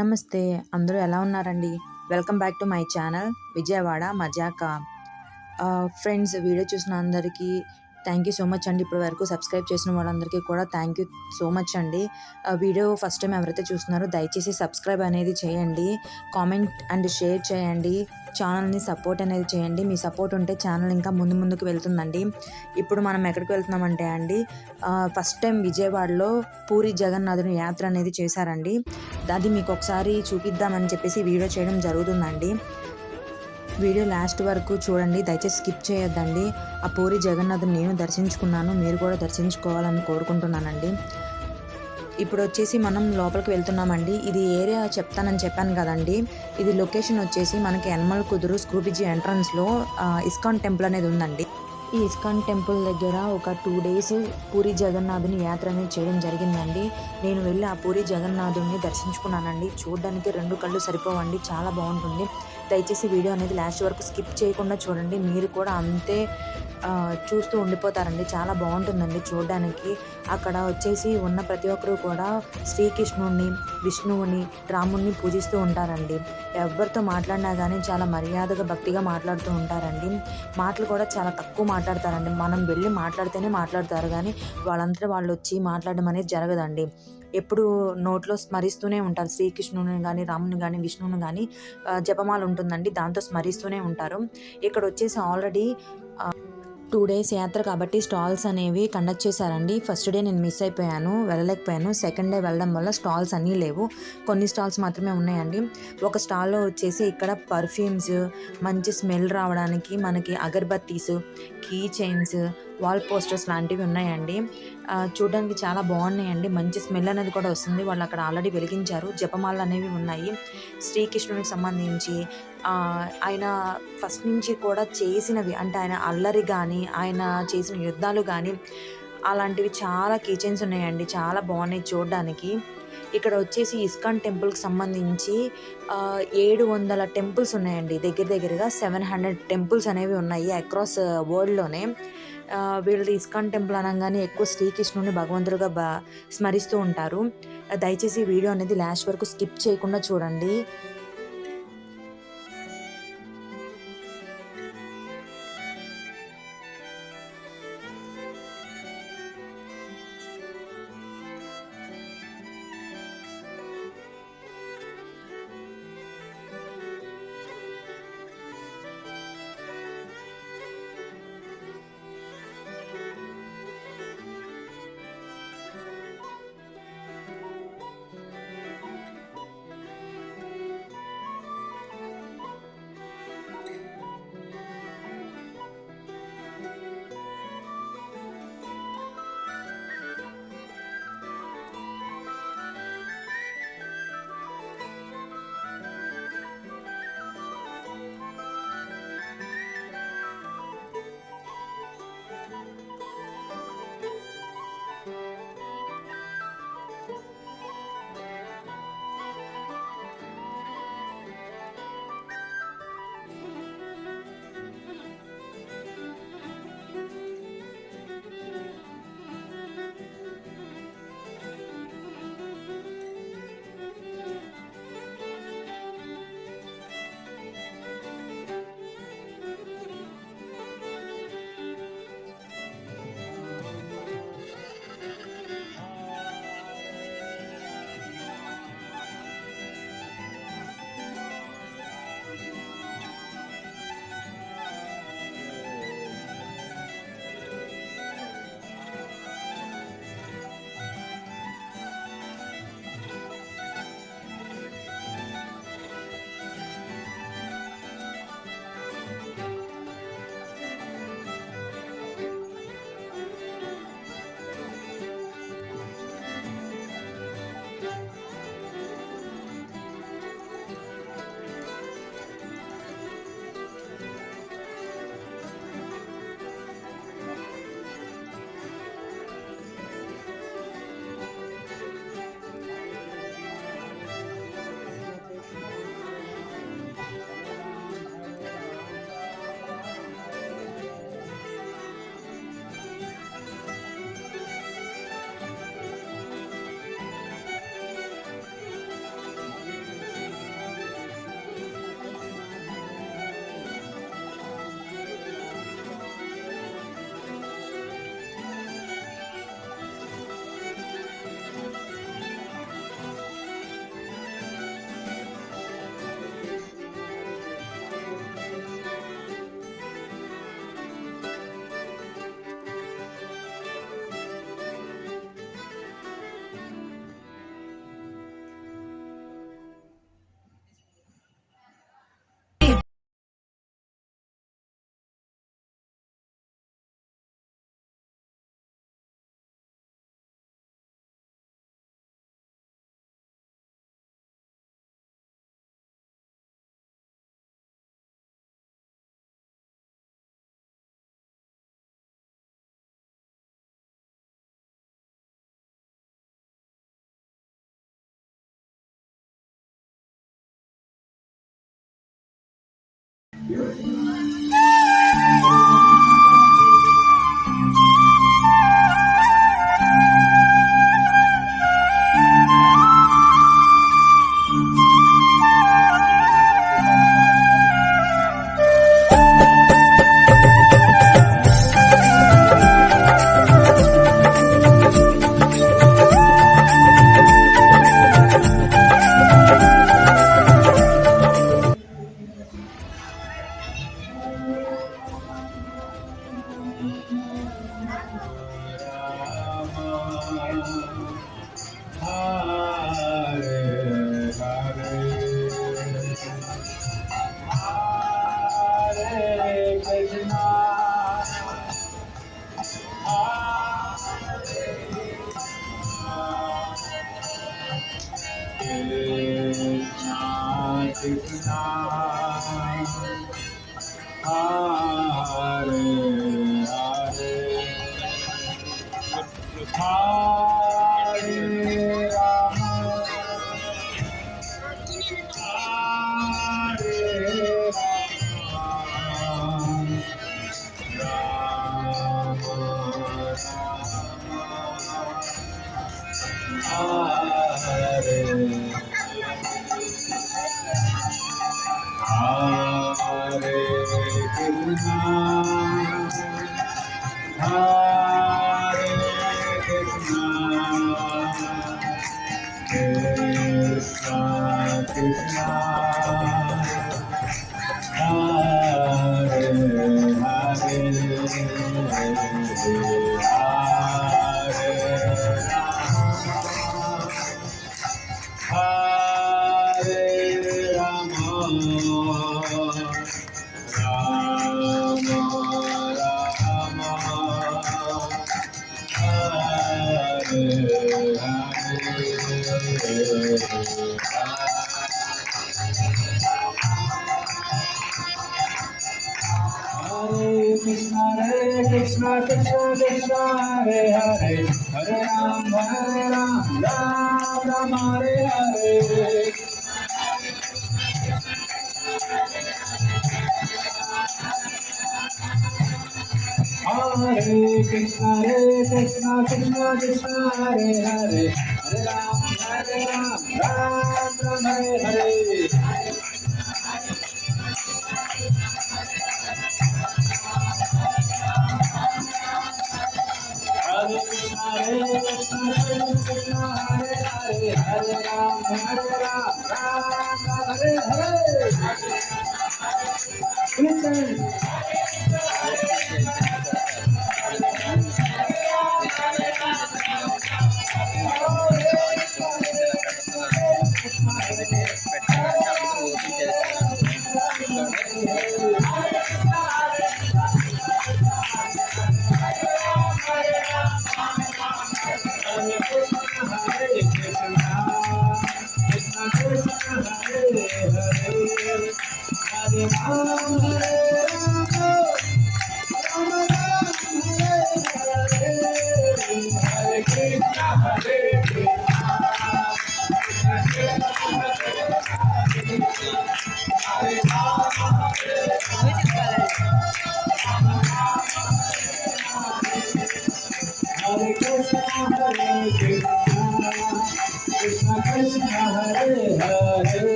నమస్తే. అందరూ ఎలా ఉన్నారండి? Welcome back to my channel Vijayawada మజాకా. ఫ్రెండ్స్, వీడియో చూసిన అందరికీ థ్యాంక్ యూ సో మచ్ అండి. ఇప్పటి వరకు సబ్స్క్రైబ్ చేసిన వాళ్ళందరికీ కూడా థ్యాంక్ యూ సో మచ్ అండి. వీడియో ఫస్ట్ టైం ఎవరైతే చూస్తున్నారో దయచేసి సబ్స్క్రైబ్ అనేది చేయండి, కామెంట్ అండ్ షేర్ చేయండి, ఛానల్ని సపోర్ట్ అనేది చేయండి. మీ సపోర్ట్ ఉంటే ఛానల్ ఇంకా ముందుకు వెళ్తుందండి. ఇప్పుడు మనం ఎక్కడికి వెళ్తున్నామంటే అండి, ఫస్ట్ టైం విజయవాడలో పూరి జగన్నాథుని యాత్ర అనేది చేశారండి. అది మీకు ఒకసారి చూపిద్దామని చెప్పేసి వీడియో చేయడం జరుగుతుందండి. వీడియో లాస్ట్ వరకు చూడండి, దయచేసి స్కిప్ చేయొద్దండి. ఆ పూరి జగన్నాథుని నేను దర్శించుకున్నాను, మీరు కూడా దర్శించుకోవాలని కోరుకుంటున్నానండి. ఇప్పుడు వచ్చేసి మనం లోపలికి వెళ్తున్నామండి. ఇది ఏరియా చెప్తానని చెప్పాను కదండి. ఇది లొకేషన్ వచ్చేసి మనకి యనమల కుదురు స్కూబిజీ ఎంట్రన్స్లో ఇస్కాన్ టెంపుల్ అనేది ఉందండి. ఈ ఇస్కాన్ టెంపుల్ దగ్గర ఒక 2 days పూరి జగన్నాథుని యాత్ర అనేది చేయడం జరిగిందండి. నేను వెళ్ళి ఆ పూరి జగన్నాథుని దర్శించుకున్నానండి. చూడడానికి 2 కళ్ళు సరిపోవండి, చాలా బాగుంటుంది. దయచేసి వీడియో అనేది లాస్ట్ వరకు స్కిప్ చేయకుండా చూడండి, మీరు కూడా అంతే చూస్తూ ఉండిపోతారండి. చాలా బాగుంటుందండి చూడడానికి. అక్కడ వచ్చేసి ఉన్న ప్రతి ఒక్కరు కూడా శ్రీకృష్ణుడిని, విష్ణువుని, రాముడిని పూజిస్తూ ఉంటారండి. ఎవరితో మాట్లాడినా కానీ చాలా మర్యాదగా భక్తిగా మాట్లాడుతూ ఉంటారండి. మాటలు కూడా చాలా తక్కువ మాట్లాడతారండి. మనం వెళ్ళి మాట్లాడితేనే మాట్లాడతారు, కానీ వాళ్ళంతా వాళ్ళు వచ్చి మాట్లాడడం అనేది జరగదండి. ఎప్పుడు నోట్లో స్మరిస్తూనే ఉంటారు. శ్రీకృష్ణుని కానీ, రాముని కానీ, విష్ణువుని కానీ జపమాల ఉంటుందండి, దాంతో స్మరిస్తూనే ఉంటారు. ఇక్కడ వచ్చేసి ఆల్రెడీ 2 days యాత్ర కాబట్టి స్టాల్స్ అనేవి కండక్ట్ చేశారండి. ఫస్ట్ డే నేను మిస్ అయిపోయాను, వెళ్ళలేకపోయాను. సెకండ్ డే వెళ్ళడం వల్ల స్టాల్స్ అన్నీ లేవు, కొన్ని స్టాల్స్ మాత్రమే ఉన్నాయండి. ఒక స్టాల్లో వచ్చేసి ఇక్కడ పర్ఫ్యూమ్స్, మంచి స్మెల్ రావడానికి మనకి agarbattis, key chains, wall posters లాంటివి ఉన్నాయండి. చూడడానికి చాలా బాగున్నాయండి. మంచి స్మెల్ అనేది కూడా వస్తుంది. వాళ్ళు అక్కడ ఆల్రెడీ వెలిగించారు. జపమాలలు అనేవి ఉన్నాయి శ్రీకృష్ణునికి సంబంధించి. ఆయన ఫస్ట్ నుంచి కూడా చేసినవి, అంటే ఆయన అల్లరి కానీ, ఆయన చేసిన యుద్ధాలు కానీ, అలాంటివి చాలా కీ చైన్స్ ఉన్నాయండి. చాలా బాగున్నాయి చూడడానికి. ఇక్కడ వచ్చేసి ఇస్కాన్ టెంపుల్కి సంబంధించి 700 టెంపుల్స్ ఉన్నాయండి. దగ్గరగా 700 టెంపుల్స్ అనేవి ఉన్నాయి అక్రాస్ వరల్డ్లోనే. వీళ్ళది ఇస్కాన్ టెంపుల్ అనగానే ఎక్కువ శ్రీకృష్ణుని భగవంతుడిగా స్మరిస్తూ ఉంటారు. దయచేసి వీడియో అనేది లాస్ట్ వరకు స్కిప్ చేయకుండా చూడండి.